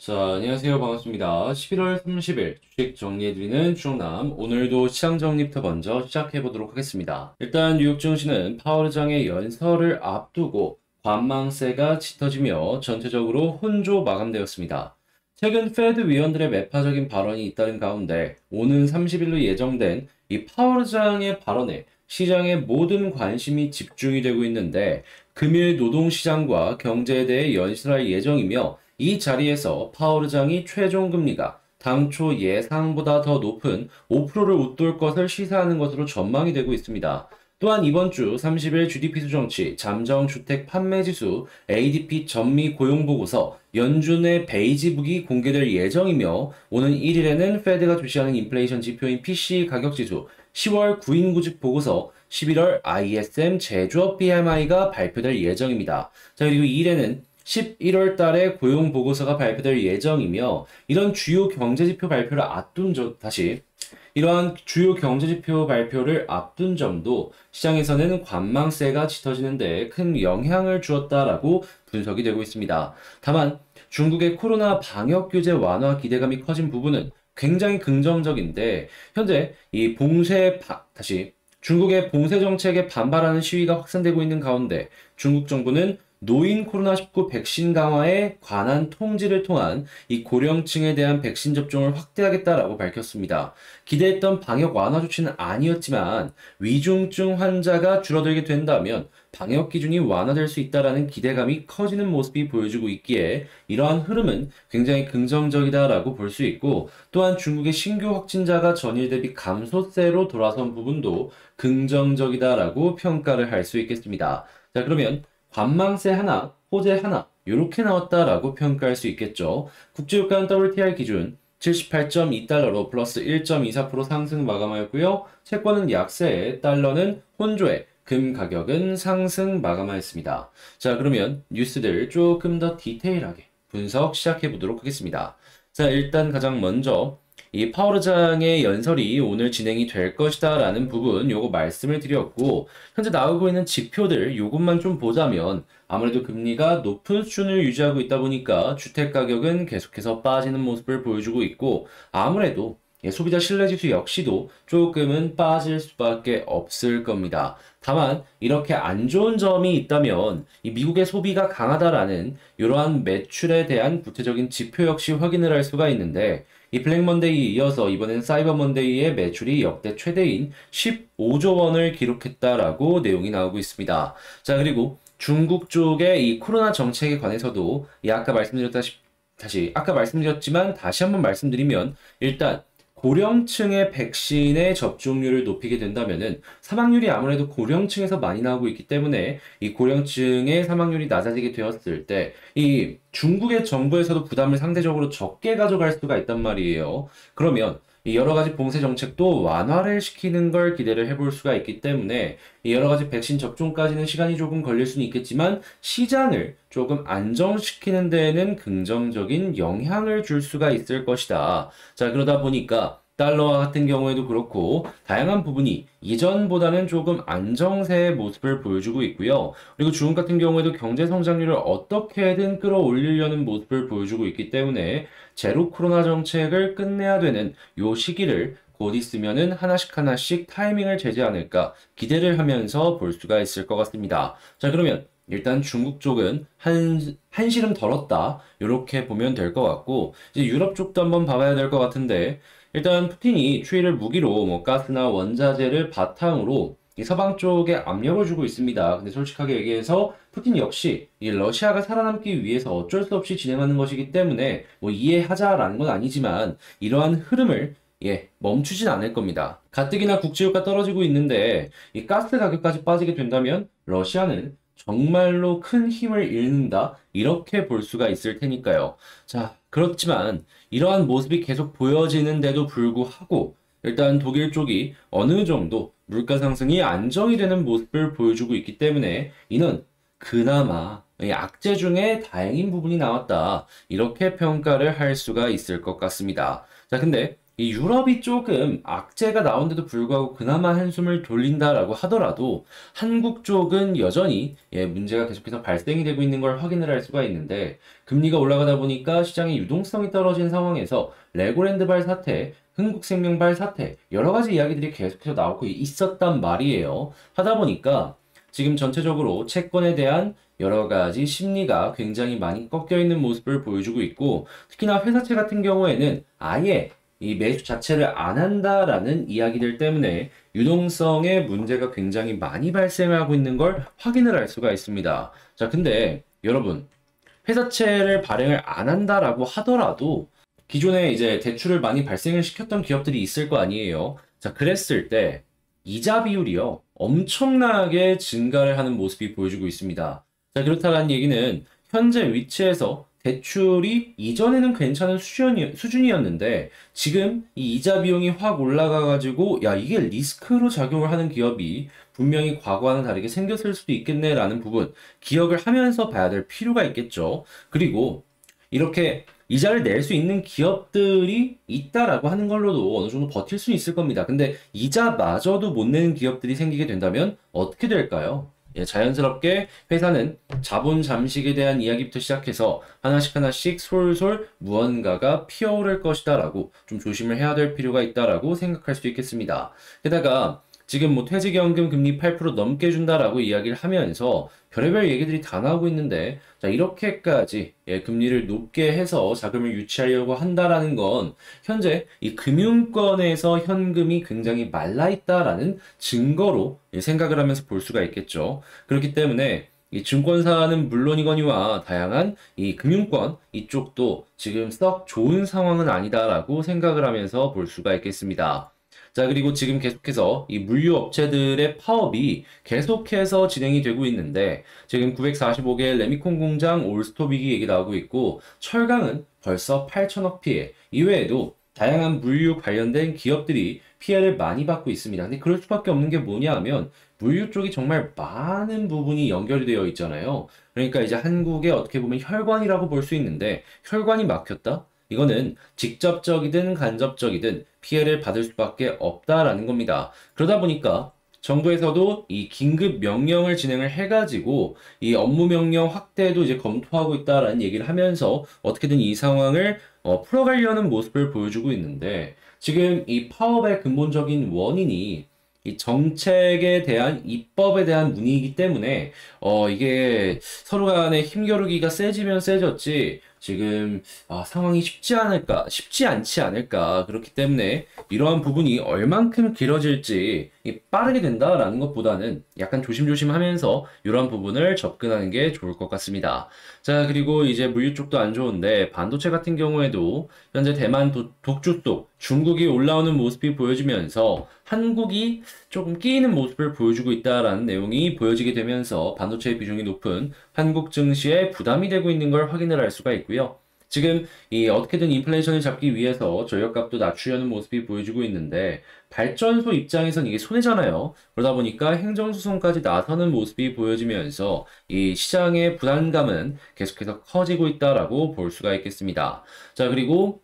자, 안녕하세요. 반갑습니다. 11월 30일 주식 정리해드리는 주영남. 오늘도 시장 정리부터 먼저 시작해보도록 하겠습니다. 일단 뉴욕 증시는 파월 의장의 연설을 앞두고 관망세가 짙어지며 전체적으로 혼조 마감되었습니다. 최근 페드 위원들의 매파적인 발언이 잇따른 가운데 오는 30일로 예정된 이 파월 의장의 발언에 시장의 모든 관심이 집중이 되고 있는데 금일 노동시장과 경제에 대해 연설할 예정이며 이 자리에서 파월 의장이 최종 금리가 당초 예상보다 더 높은 5%를 웃돌 것을 시사하는 것으로 전망이 되고 있습니다. 또한 이번 주 30일 GDP 수정치, 잠정 주택 판매 지수, ADP 전미 고용 보고서, 연준의 베이지북이 공개될 예정이며 오는 1일에는 페드가 주시하는 인플레이션 지표인 PCE 가격 지수, 10월 구인구직 보고서, 11월 ISM 제조업 PMI가 발표될 예정입니다. 자, 그리고 2일에는 11월 달에 고용 보고서가 발표될 예정이며 이런 주요 경제지표 발표를 이러한 주요 경제지표 발표를 앞둔 점도 시장에서는 관망세가 짙어지는데 큰 영향을 주었다라고 분석이 되고 있습니다. 다만 중국의 코로나 방역 규제 완화 기대감이 커진 부분은 굉장히 긍정적인데 현재 이 중국의 봉쇄 정책에 반발하는 시위가 확산되고 있는 가운데 중국 정부는 노인 코로나19 백신 강화에 관한 통지를 통한 이 고령층에 대한 백신 접종을 확대하겠다라고 밝혔습니다. 기대했던 방역 완화 조치는 아니었지만 위중증 환자가 줄어들게 된다면 방역 기준이 완화될 수 있다라는 기대감이 커지는 모습이 보여주고 있기에 이러한 흐름은 굉장히 긍정적이다라고 볼 수 있고 또한 중국의 신규 확진자가 전일 대비 감소세로 돌아선 부분도 긍정적이다라고 평가를 할 수 있겠습니다. 자, 그러면 관망세 하나, 호재 하나 이렇게 나왔다라고 평가할 수 있겠죠. 국제유가는 WTI 기준 78.2달러로 플러스 1.24% 상승 마감하였고요. 채권은 약세에 달러는 혼조에 금 가격은 상승 마감하였습니다. 자, 그러면 뉴스들 조금 더 디테일하게 분석 시작해 보도록 하겠습니다. 자, 일단 가장 먼저 이 파월 의장의 연설이 오늘 진행이 될 것이다 라는 부분 요거 말씀을 드렸고 현재 나오고 있는 지표들 요것만 좀 보자면 아무래도 금리가 높은 수준을 유지하고 있다 보니까 주택가격은 계속해서 빠지는 모습을 보여주고 있고 아무래도 소비자 신뢰지수 역시도 조금은 빠질 수밖에 없을 겁니다. 다만 이렇게 안 좋은 점이 있다면 이 미국의 소비가 강하다라는 이러한 매출에 대한 구체적인 지표 역시 확인을 할 수가 있는데 이 블랙 먼데이에 이어서 이번엔 사이버 먼데이의 매출이 역대 최대인 15조 원을 기록했다라고 내용이 나오고 있습니다. 자, 그리고 중국 쪽의 이 코로나 정책에 관해서도 아까 말씀드렸지만 다시 한번 말씀드리면 일단 고령층의 백신의 접종률을 높이게 된다면은 사망률이 아무래도 고령층에서 많이 나오고 있기 때문에 이 고령층의 사망률이 낮아지게 되었을 때 이 중국의 정부에서도 부담을 상대적으로 적게 가져갈 수가 있단 말이에요. 그러면 이 여러 가지 봉쇄 정책도 완화를 시키는 걸 기대를 해볼 수가 있기 때문에 이 여러 가지 백신 접종까지는 시간이 조금 걸릴 수는 있겠지만 시장을 조금 안정시키는 데에는 긍정적인 영향을 줄 수가 있을 것이다. 자, 그러다 보니까 달러와 같은 경우에도 그렇고 다양한 부분이 이전보다는 조금 안정세의 모습을 보여주고 있고요. 그리고 중국 같은 경우에도 경제 성장률을 어떻게든 끌어올리려는 모습을 보여주고 있기 때문에 제로 코로나 정책을 끝내야 되는 요 시기를 곧 있으면은 하나씩 타이밍을 재지 않을까 기대를 하면서 볼 수가 있을 것 같습니다. 자, 그러면 일단 중국 쪽은 한시름 덜었다. 이렇게 보면 될 것 같고 이제 유럽 쪽도 한번 봐봐야 될 것 같은데 일단 푸틴이 추이를 무기로 가스나 원자재를 바탕으로 이 서방 쪽에 압력을 주고 있습니다. 근데 솔직하게 얘기해서 푸틴 역시 이 러시아가 살아남기 위해서 어쩔 수 없이 진행하는 것이기 때문에 뭐 이해하자라는 건 아니지만 이러한 흐름을 멈추진 않을 겁니다. 가뜩이나 국제유가 떨어지고 있는데 이 가스 가격까지 빠지게 된다면 러시아는 정말로 큰 힘을 잃는다 이렇게 볼 수가 있을 테니까요. 자, 그렇지만 이러한 모습이 계속 보여지는데도 불구하고 일단 독일 쪽이 어느 정도 물가 상승이 안정이 되는 모습을 보여주고 있기 때문에 이는 그나마 악재 중에 다행인 부분이 나왔다 이렇게 평가를 할 수가 있을 것 같습니다. 자, 근데 이 유럽이 조금 악재가 나온데도 불구하고 그나마 한숨을 돌린다라고 하더라도 한국 쪽은 여전히 문제가 계속해서 발생이 되고 있는 걸 확인을 할 수가 있는데 금리가 올라가다 보니까 시장의 유동성이 떨어진 상황에서 레고랜드발 사태, 흥국생명발 사태 여러 가지 이야기들이 계속해서 나오고 있었단 말이에요. 하다 보니까 지금 전체적으로 채권에 대한 여러 가지 심리가 굉장히 많이 꺾여 있는 모습을 보여주고 있고 특히나 회사채 같은 경우에는 아예 이 매수 자체를 안 한다라는 이야기들 때문에 유동성에 문제가 굉장히 많이 발생하고 있는 걸 확인을 할 수가 있습니다. 자, 근데 여러분, 회사채를 발행을 안 한다라고 하더라도 기존에 이제 대출을 많이 발생을 시켰던 기업들이 있을 거 아니에요. 자, 그랬을 때 이자 비율이요. 엄청나게 증가를 하는 모습이 보여주고 있습니다. 자, 그렇다는 얘기는 현재 위치에서 대출이 이전에는 괜찮은 수준이었는데 지금 이 이자 비용이 확 올라가가지고 야, 이게 리스크로 작용을 하는 기업이 분명히 과거와는 다르게 생겼을 수도 있겠네라는 부분 기억을 하면서 봐야 될 필요가 있겠죠. 그리고 이렇게 이자를 낼 수 있는 기업들이 있다라고 하는 걸로도 어느 정도 버틸 수 있을 겁니다. 근데 이자마저도 못 내는 기업들이 생기게 된다면 어떻게 될까요? 예, 자연스럽게 회사는 자본 잠식에 대한 이야기부터 시작해서 하나씩 하나씩 솔솔 무언가가 피어오를 것이다라고 좀 조심을 해야 될 필요가 있다라고 생각할 수 있겠습니다. 게다가 지금 뭐 퇴직연금 금리 8% 넘게 준다라고 이야기를 하면서 별의별 얘기들이 다 나오고 있는데 자 이렇게까지 금리를 높게 해서 자금을 유치하려고 한다라는 건 현재 이 금융권에서 현금이 굉장히 말라 있다라는 증거로 생각을 하면서 볼 수가 있겠죠. 그렇기 때문에 이 증권사는 물론이거니와 다양한 이 금융권 이쪽도 지금 썩 좋은 상황은 아니다라고 생각을 하면서 볼 수가 있겠습니다. 자, 그리고 지금 계속해서 이 물류 업체들의 파업이 계속해서 진행이 되고 있는데, 지금 945개 레미콘 공장 올스톱이기 얘기 나오고 있고, 철강은 벌써 8천억 피해, 이외에도 다양한 물류 관련된 기업들이 피해를 많이 받고 있습니다. 근데 그럴 수밖에 없는 게 뭐냐 하면, 물류 쪽이 정말 많은 부분이 연결이 되어 있잖아요. 그러니까 이제 한국의 어떻게 보면 혈관이라고 볼 수 있는데, 혈관이 막혔다? 이거는 직접적이든 간접적이든 피해를 받을 수밖에 없다라는 겁니다. 그러다 보니까 정부에서도 이 긴급 명령을 진행을 해가지고 이 업무 명령 확대도 이제 검토하고 있다라는 얘기를 하면서 어떻게든 이 상황을 풀어가려는 모습을 보여주고 있는데 지금 이 파업의 근본적인 원인이 이 정책에 대한 입법에 대한 문의이기 때문에 이게 서로 간에 힘겨루기가 세지면 세졌지 지금 상황이 쉽지 않지 않을까 그렇기 때문에 이러한 부분이 얼만큼 길어질지 빠르게 된다라는 것보다는 약간 조심조심하면서 이러한 부분을 접근하는 게 좋을 것 같습니다. 자 그리고 이제 물류 쪽도 안 좋은데 반도체 같은 경우에도 현재 대만 독주 속 중국이 올라오는 모습이 보여지면서 한국이 조금 끼이는 모습을 보여주고 있다라는 내용이 보여지게 되면서 반도체의 비중이 높은 한국 증시에 부담이 되고 있는 걸 확인을 할 수가 있고요. 지금 이 어떻게든 인플레이션을 잡기 위해서 전력값도 낮추려는 모습이 보여지고 있는데 발전소 입장에선 이게 손해잖아요. 그러다 보니까 행정소송까지 나서는 모습이 보여지면서 이 시장의 불안감은 계속해서 커지고 있다라고 볼 수가 있겠습니다. 자, 그리고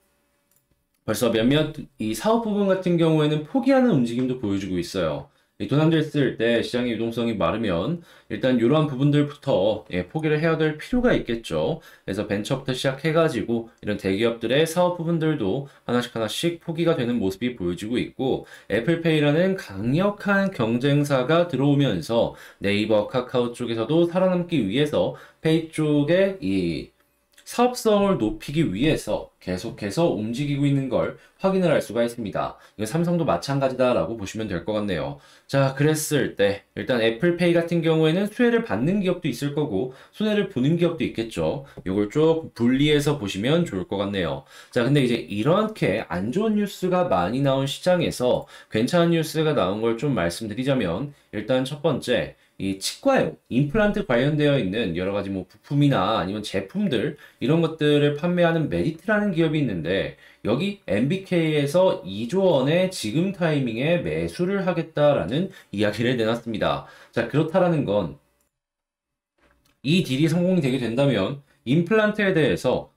벌써 몇몇 이 사업 부분 같은 경우에는 포기하는 움직임도 보여주고 있어요. 이 도난됐을 때 시장의 유동성이 마르면 일단 이러한 부분들부터 포기를 해야 될 필요가 있겠죠. 그래서 벤처부터 시작해가지고 이런 대기업들의 사업 부분들도 하나씩 하나씩 포기가 되는 모습이 보여지고 있고 애플페이라는 강력한 경쟁사가 들어오면서 네이버, 카카오 쪽에서도 살아남기 위해서 페이 쪽에 이 사업성을 높이기 위해서 계속해서 움직이고 있는 걸 확인을 할 수가 있습니다. 이거 삼성도 마찬가지다라고 보시면 될 것 같네요. 자, 그랬을 때 일단 애플페이 같은 경우에는 수혜를 받는 기업도 있을 거고 손해를 보는 기업도 있겠죠. 이걸 쭉 분리해서 보시면 좋을 것 같네요. 자, 근데 이제 이렇게 안 좋은 뉴스가 많이 나온 시장에서 괜찮은 뉴스가 나온 걸 좀 말씀드리자면 일단 첫 번째 이 치과용, 임플란트 관련되어 있는 여러 가지 뭐 부품이나 아니면 제품들 이런 것들을 판매하는 메디트라는 기업이 있는데 여기 MBK에서 2조 원의 지금 타이밍에 매수를 하겠다라는 이야기를 내놨습니다. 자, 그렇다라는 건 이 딜이 성공이 되게 된다면 임플란트에 대해서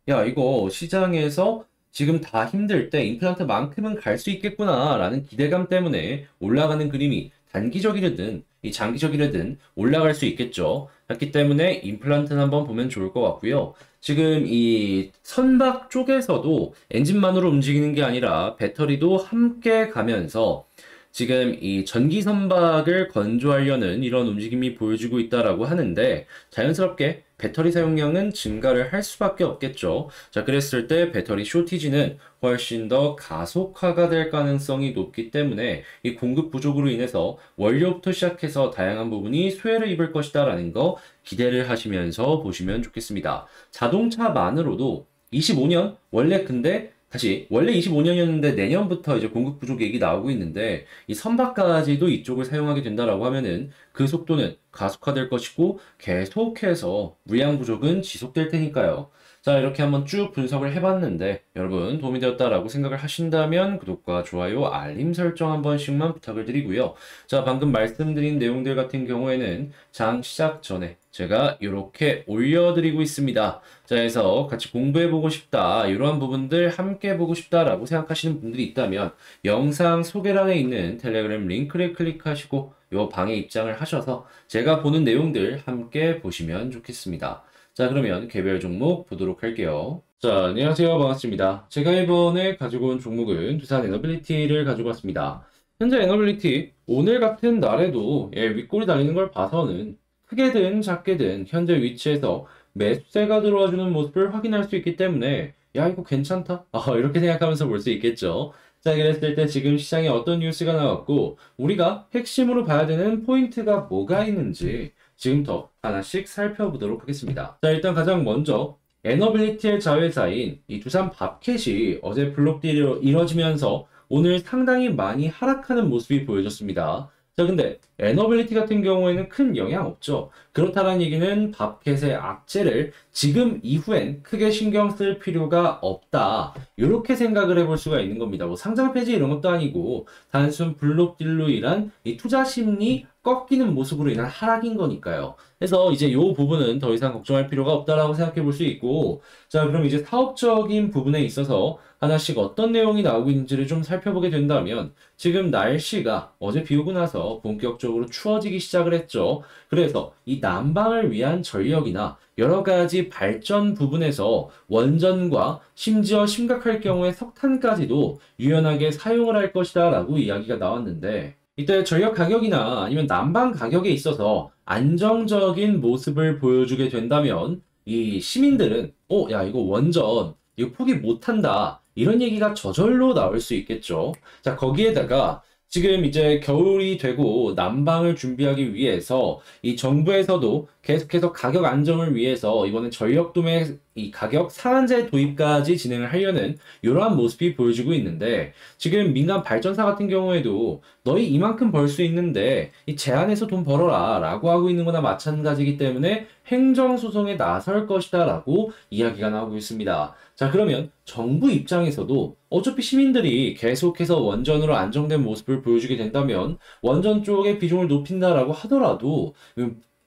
야, 이거 시장에서 지금 다 힘들 때 임플란트만큼은 갈 수 있겠구나라는 기대감 때문에 올라가는 그림이 단기적이려든 이 장기적이려든 올라갈 수 있겠죠. 그렇기 때문에 임플란트는 한번 보면 좋을 것 같고요. 지금 이 선박 쪽에서도 엔진만으로 움직이는 게 아니라 배터리도 함께 가면서 지금 이 전기 선박을 건조하려는 이런 움직임이 보여지고 있다라고 하는데 자연스럽게 배터리 사용량은 증가를 할 수밖에 없겠죠. 자, 그랬을 때 배터리 쇼티지는 훨씬 더 가속화가 될 가능성이 높기 때문에 이 공급 부족으로 인해서 원료부터 시작해서 다양한 부분이 수혜를 입을 것이다라는 거 기대를 하시면서 보시면 좋겠습니다. 자동차만으로도 25년 원래 근데 다시 원래 25년이었는데 내년부터 이제 공급 부족 얘기 나오고 있는데 이 선박까지도 이쪽을 사용하게 된다라고 하면은 그 속도는 가속화될 것이고 계속해서 물량 부족은 지속될 테니까요. 자, 이렇게 한번 쭉 분석을 해봤는데 여러분 도움이 되었다라고 생각을 하신다면 구독과 좋아요, 알림 설정 한 번씩만 부탁을 드리고요. 자, 방금 말씀드린 내용들 같은 경우에는 장 시작 전에 제가 이렇게 올려드리고 있습니다. 자, 그래서 같이 공부해보고 싶다, 이러한 부분들 함께 보고 싶다라고 생각하시는 분들이 있다면 영상 소개란에 있는 텔레그램 링크를 클릭하시고 요 방에 입장을 하셔서 제가 보는 내용들 함께 보시면 좋겠습니다. 자, 그러면 개별 종목 보도록 할게요. 자, 안녕하세요. 반갑습니다. 제가 이번에 가지고 온 종목은 두산 에너빌리티를 가지고 왔습니다. 현재 에너빌리티 오늘 같은 날에도 윗골이 달리는 걸 봐서는 크게든 작게든 현재 위치에서 매수세가 들어와주는 모습을 확인할 수 있기 때문에 야, 이거 괜찮다? 이렇게 생각하면서 볼 수 있겠죠. 자, 그랬을 때 지금 시장에 어떤 뉴스가 나왔고 우리가 핵심으로 봐야 되는 포인트가 뭐가 있는지 지금부터 하나씩 살펴보도록 하겠습니다. 자, 일단 가장 먼저 에너빌리티의 자회사인 이 두산 밥캣이 어제 블록딜이 이뤄지면서 오늘 상당히 많이 하락하는 모습이 보여졌습니다. 자, 근데 에너빌리티 같은 경우에는 큰 영향 없죠. 그렇다는 얘기는 밥캣의 악재를 지금 이후엔 크게 신경 쓸 필요가 없다, 이렇게 생각을 해볼 수가 있는 겁니다. 뭐 상장 폐지 이런 것도 아니고 단순 블록딜로 인한 이 투자 심리 꺾이는 모습으로 인한 하락인 거니까요. 그래서 이제 이 부분은 더 이상 걱정할 필요가 없다라고 생각해 볼 수 있고, 자, 그럼 이제 사업적인 부분에 있어서 하나씩 어떤 내용이 나오고 있는지를 좀 살펴보게 된다면 지금 날씨가 어제 비 오고 나서 본격적으로 추워지기 시작을 했죠. 그래서 이 난방을 위한 전력이나 여러 가지 발전 부분에서 원전과 심지어 심각할 경우에 석탄까지도 유연하게 사용을 할 것이다 라고 이야기가 나왔는데, 이때 전력 가격이나 아니면 난방 가격에 있어서 안정적인 모습을 보여주게 된다면 이 시민들은 야, 이거 원전 이거 포기 못한다, 이런 얘기가 저절로 나올 수 있겠죠. 자, 거기에다가 지금 이제 겨울이 되고 난방을 준비하기 위해서 이 정부에서도 계속해서 가격 안정을 위해서 이번에 전력도매 이 가격 상한제 도입까지 진행을 하려는 이러한 모습이 보여지고 있는데, 지금 민간 발전사 같은 경우에도 너희 이만큼 벌 수 있는데 이 제한해서 돈 벌어라 라고 하고 있는 거나 마찬가지이기 때문에 행정소송에 나설 것이다 라고 이야기가 나오고 있습니다. 자, 그러면 정부 입장에서도 어차피 시민들이 계속해서 원전으로 안정된 모습을 보여주게 된다면 원전 쪽의 비중을 높인다라고 하더라도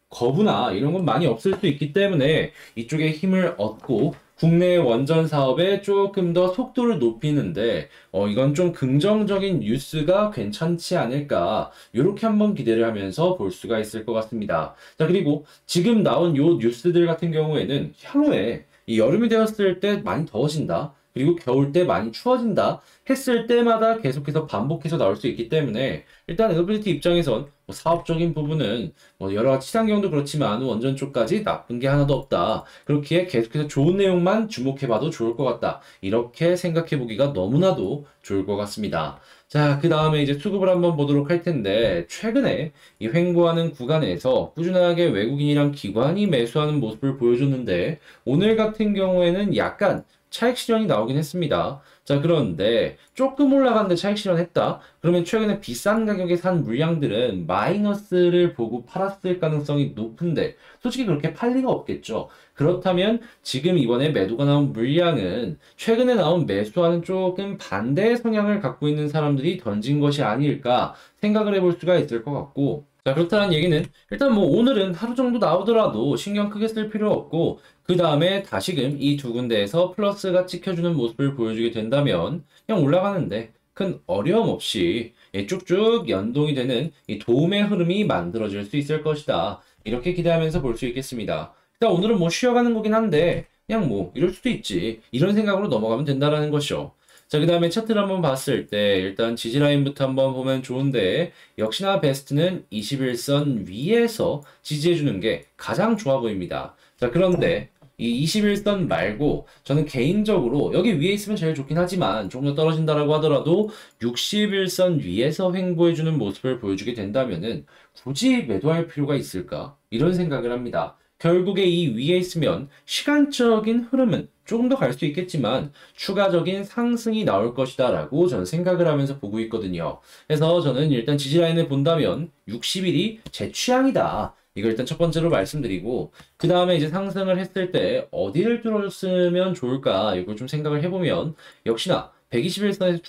거부나 이런 건 많이 없을 수 있기 때문에 이쪽에 힘을 얻고 국내 원전 사업에 조금 더 속도를 높이는데 이건 좀 긍정적인 뉴스가 괜찮지 않을까, 이렇게 한번 기대를 하면서 볼 수가 있을 것 같습니다. 자, 그리고 지금 나온 요 뉴스들 같은 경우에는 향후에 이 여름이 되었을 때 많이 더워진다, 그리고 겨울 때 많이 추워진다 했을 때마다 계속해서 반복해서 나올 수 있기 때문에 일단 에너빌리티 입장에선 뭐 사업적인 부분은 뭐 여러 가지 치상경도 그렇지만 원전 쪽까지 나쁜 게 하나도 없다, 그렇기에 계속해서 좋은 내용만 주목해봐도 좋을 것 같다, 이렇게 생각해보기가 너무나도 좋을 것 같습니다. 자, 그 다음에 이제 수급을 한번 보도록 할 텐데 최근에 이 횡보하는 구간에서 꾸준하게 외국인이랑 기관이 매수하는 모습을 보여줬는데 오늘 같은 경우에는 약간 차익 실현이 나오긴 했습니다. 자, 그런데 조금 올라갔는데 차익 실현했다? 그러면 최근에 비싼 가격에 산 물량들은 마이너스를 보고 팔았을 가능성이 높은데 솔직히 그렇게 팔 리가 없겠죠. 그렇다면 지금 이번에 매도가 나온 물량은 최근에 나온 매수와는 조금 반대의 성향을 갖고 있는 사람들이 던진 것이 아닐까 생각을 해볼 수가 있을 것 같고, 자, 그렇다는 얘기는 일단 뭐 오늘은 하루 정도 나오더라도 신경 크게 쓸 필요 없고 그 다음에 다시금 이 두 군데에서 플러스가 찍혀주는 모습을 보여주게 된다면 그냥 올라가는데 큰 어려움 없이 쭉쭉 연동이 되는 이 도움의 흐름이 만들어질 수 있을 것이다. 이렇게 기대하면서 볼 수 있겠습니다. 일단 오늘은 뭐 쉬어가는 거긴 한데 그냥 뭐 이럴 수도 있지. 이런 생각으로 넘어가면 된다라는 것이죠. 자, 그 다음에 차트를 한번 봤을 때 일단 지지라인부터 한번 보면 좋은데 역시나 베스트는 21선 위에서 지지해주는 게 가장 좋아 보입니다. 자, 그런데 이 21선 말고 저는 개인적으로 여기 위에 있으면 제일 좋긴 하지만 조금 더 떨어진다라고 하더라도 61선 위에서 횡보해주는 모습을 보여주게 된다면은 굳이 매도할 필요가 있을까? 이런 생각을 합니다. 결국에 이 위에 있으면 시간적인 흐름은 조금 더 갈 수 있겠지만 추가적인 상승이 나올 것이다 라고 저는 생각을 하면서 보고 있거든요. 그래서 저는 일단 지지라인을 본다면 60일이 제 취향이다. 이걸 일단 첫 번째로 말씀드리고 그 다음에 이제 상승을 했을 때 어디를 뚫었으면 좋을까 이걸 좀 생각을 해보면 역시나 121선에서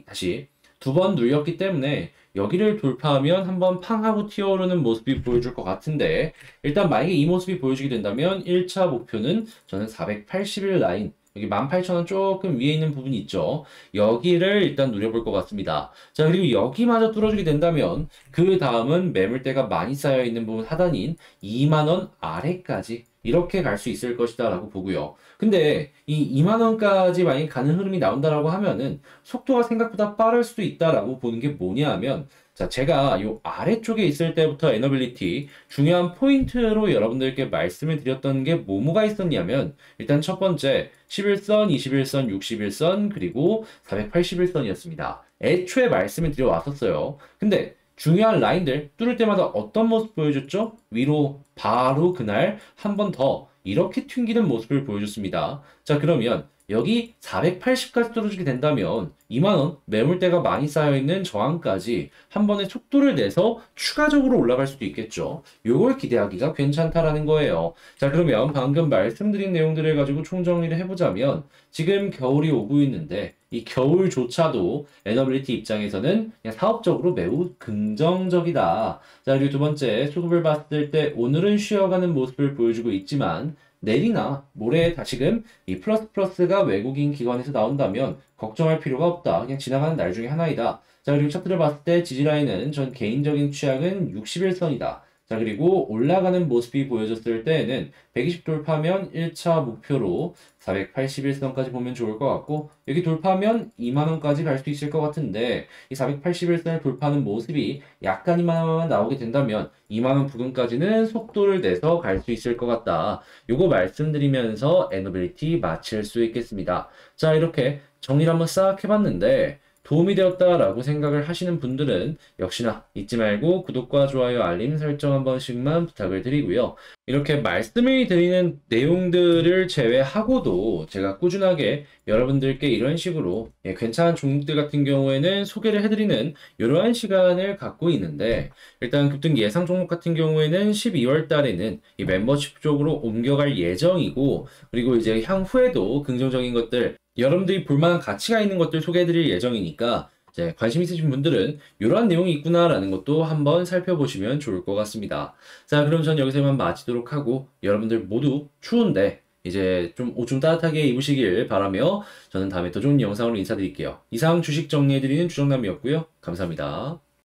다시 두 번 눌렸기 때문에 여기를 돌파하면 한번 팡 하고 튀어오르는 모습이 보여줄 것 같은데 일단 만약에 이 모습이 보여주게 된다면 1차 목표는 저는 480일 라인 여기 18,000원 조금 위에 있는 부분이 있죠. 여기를 일단 노려볼 것 같습니다. 자, 그리고 여기마저 뚫어주게 된다면 그 다음은 매물대가 많이 쌓여 있는 부분 하단인 2만원 아래까지 이렇게 갈 수 있을 것이다 라고 보고요. 근데 이 2만원까지 만약에 가는 흐름이 나온다라고 하면은 속도가 생각보다 빠를 수도 있다라고 보는 게 뭐냐 하면 자, 제가 요 아래쪽에 있을 때부터 에너빌리티 중요한 포인트로 여러분들께 말씀을 드렸던 게 뭐가 있었냐면 일단 첫 번째 11선, 21선, 61선 그리고 481선이었습니다. 애초에 말씀을 드려왔었어요. 근데 중요한 라인들 뚫을 때마다 어떤 모습 보여줬죠? 위로 바로 그날 한 번 더 이렇게 튕기는 모습을 보여줬습니다. 자, 그러면 여기 480까지 뚫어주게 된다면 2만원 매물대가 많이 쌓여있는 저항까지 한 번에 속도를 내서 추가적으로 올라갈 수도 있겠죠. 요걸 기대하기가 괜찮다라는 거예요. 자, 그러면 방금 말씀드린 내용들을 가지고 총정리를 해보자면 지금 겨울이 오고 있는데 이 겨울조차도 에너빌리티 입장에서는 그냥 사업적으로 매우 긍정적이다. 자, 그리고 두 번째 수급을 봤을 때 오늘은 쉬어가는 모습을 보여주고 있지만 내일이나 모레 다시금 이 플러스가 외국인 기관에서 나온다면 걱정할 필요가 없다. 그냥 지나가는 날 중에 하나이다. 자, 그리고 차트를 봤을 때 지지라인은 전 개인적인 취향은 61선이다. 자, 그리고 올라가는 모습이 보여졌을 때에는 120 돌파면 1차 목표로 481선까지 보면 좋을 것 같고 여기 돌파하면 2만원까지 갈 수 있을 것 같은데 이 481선을 돌파하는 모습이 약간 이만한 나오게 된다면 2만원 부근까지는 속도를 내서 갈 수 있을 것 같다. 요거 말씀드리면서 에너빌리티 마칠 수 있겠습니다. 자, 이렇게 정리를 한번 싹 해봤는데 도움이 되었다라고 생각을 하시는 분들은 역시나 잊지 말고 구독과 좋아요, 알림 설정 한 번씩만 부탁을 드리고요. 이렇게 말씀을 드리는 내용들을 제외하고도 제가 꾸준하게 여러분들께 이런 식으로 괜찮은 종목들 같은 경우에는 소개를 해드리는 이러한 시간을 갖고 있는데 일단 급등 예상 종목 같은 경우에는 12월 달에는 이 멤버십 쪽으로 옮겨갈 예정이고 그리고 이제 향후에도 긍정적인 것들 여러분들이 볼만한 가치가 있는 것들 소개해드릴 예정이니까 이제 관심 있으신 분들은 이러한 내용이 있구나라는 것도 한번 살펴보시면 좋을 것 같습니다. 자, 그럼 전 여기서 이만 마치도록 하고 여러분들 모두 추운데 이제 좀 옷 좀 따뜻하게 입으시길 바라며 저는 다음에 더 좋은 영상으로 인사드릴게요. 이상 주식 정리해드리는 주정남이었고요. 감사합니다.